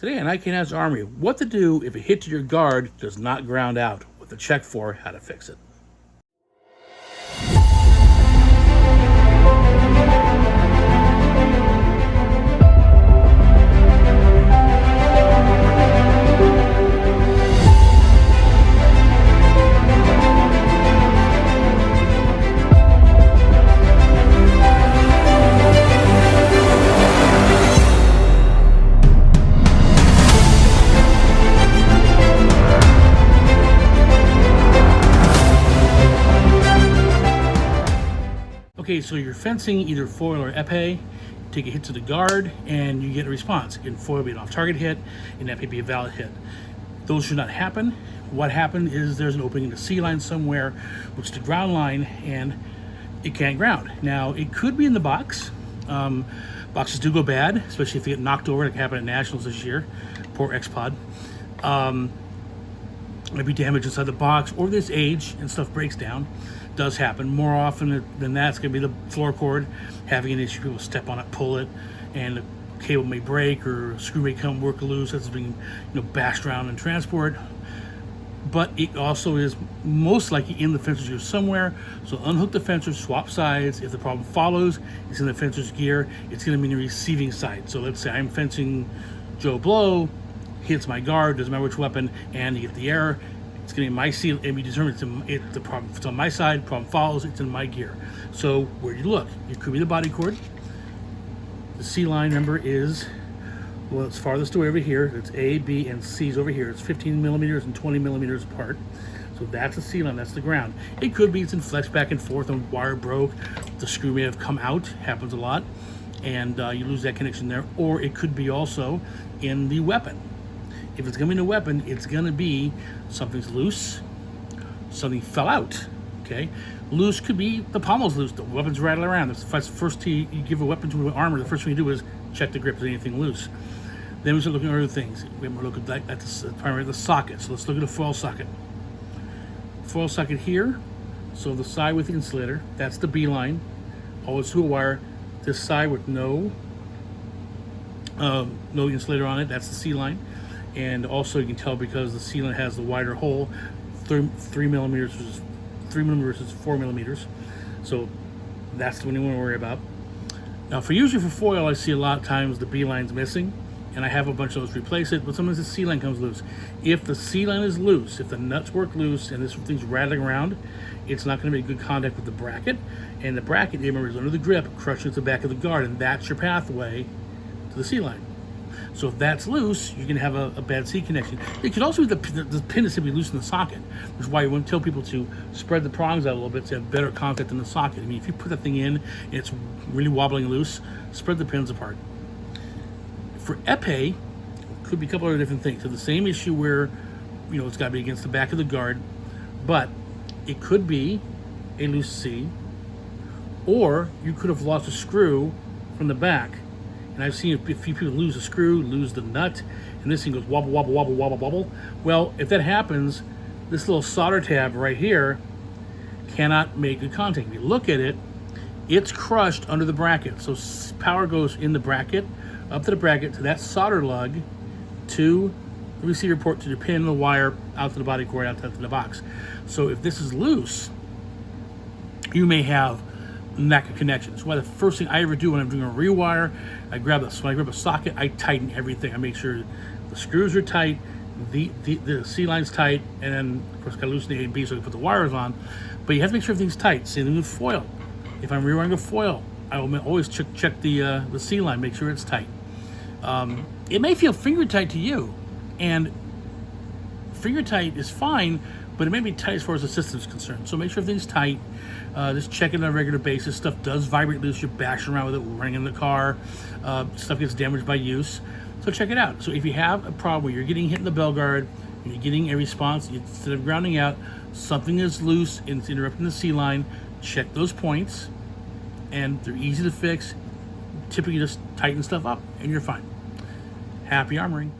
Today on Can Haz Armory, what to do if a hit to your guard does not ground out, with a check for how to fix it. Okay, so you're fencing either foil or epee, take a hit to the guard, and you get a response. In foil, be an off-target hit, in epee, be a valid hit. Those should not happen. What happened is there's an opening in the C line somewhere, which is the ground line, and it can't ground. Now, it could be in the box. Boxes do go bad, especially if they get knocked over, like happened at Nationals this year. Poor X-Pod. Maybe damage inside the box, or this age and stuff breaks down. Does happen more often than that. It's going to be the floor cord having an issue. People step on it, pull it, and the cable may break or a screw may come work loose. That's being bashed around in transport. But it also is most likely in the fencer's gear somewhere. So unhook the fencer, swap sides. If the problem follows, it's in the fencer's gear. It's going to be in the receiving side. So let's say I'm fencing Joe Blow, hits my guard, doesn't matter which weapon, and you get the error. It's going to be my seal, and we determine the problem. If it's on my side, problem follows, it's in my gear. So where do you look? It could be the body cord. The C line number is, well, it's farthest away over here. It's A, B, and C's over here. It's 15 millimeters and 20 millimeters apart. So that's the C line, that's the ground. It could be it's in flex back and forth, and wire broke, the screw may have come out, happens a lot, and you lose that connection there. Or it could be also in the weapon. If it's going to be a weapon, it's going to be something's loose, something fell out, okay? Loose could be the pommel's loose, the weapon's rattling around. That's the first you give a weapon to an armor, the first thing you do is check the grip, is anything loose. Then we start looking at other things. We're looking at primarily the socket. So let's look at a foil socket. Foil socket here, so the side with the insulator, that's the B line, always through a wire. This side with no insulator on it, that's the C line. And also you can tell because the C line has the wider hole, 3 millimeters versus 4 millimeters. So that's the one you want to worry about. Now usually for foil, I see a lot of times the B line's missing, and I have a bunch of those replace it, but sometimes the C line comes loose. If the C line is loose, if the nuts work loose and this thing's rattling around, it's not going to make good contact with the bracket, and the bracket, remember, is under the grip, crushes the back of the guard, and that's your pathway to the C line. So if that's loose, you're going to have a bad C connection. It could also be the pin is simply loose in the socket, which is why you want to tell people to spread the prongs out a little bit to have better contact in the socket. I mean, if you put that thing in and it's really wobbling loose, spread the pins apart. For epee, could be a couple other different things. So the same issue where, it's got to be against the back of the guard, but it could be a loose C, or you could have lost a screw from the back. And I've seen a few people lose a screw, lose the nut, and this thing goes wobble, wobble, wobble, wobble, wobble. Well, if that happens, this little solder tab right here cannot make good contact. If you look at it, it's crushed under the bracket. So power goes in the bracket, up to the bracket, to that solder lug, to the receiver port, to the pin, the wire, out to the body cord, out to the box. So if this is loose, you may have lack of connection. That's why the first thing I ever do when I'm doing a rewire, when I grab a socket, I tighten everything. I make sure the screws are tight, the C line's tight, and then of course I gotta loosen the A and B so I can put the wires on. But you have to make sure everything's tight. Same thing with foil. If I'm rewiring a foil, I will always check the C line, make sure it's tight. It may feel finger tight to you, and finger tight is fine, but it may be tight as far as the system is concerned. So make sure everything's tight. Just check it on a regular basis. Stuff does vibrate loose. You're bashing around with it, running in the car. Stuff gets damaged by use. So check it out. So if you have a problem where you're getting hit in the bell guard, and you're getting a response, instead of grounding out, something is loose and it's interrupting the C line, check those points, and they're easy to fix. Typically just tighten stuff up and you're fine. Happy armoring.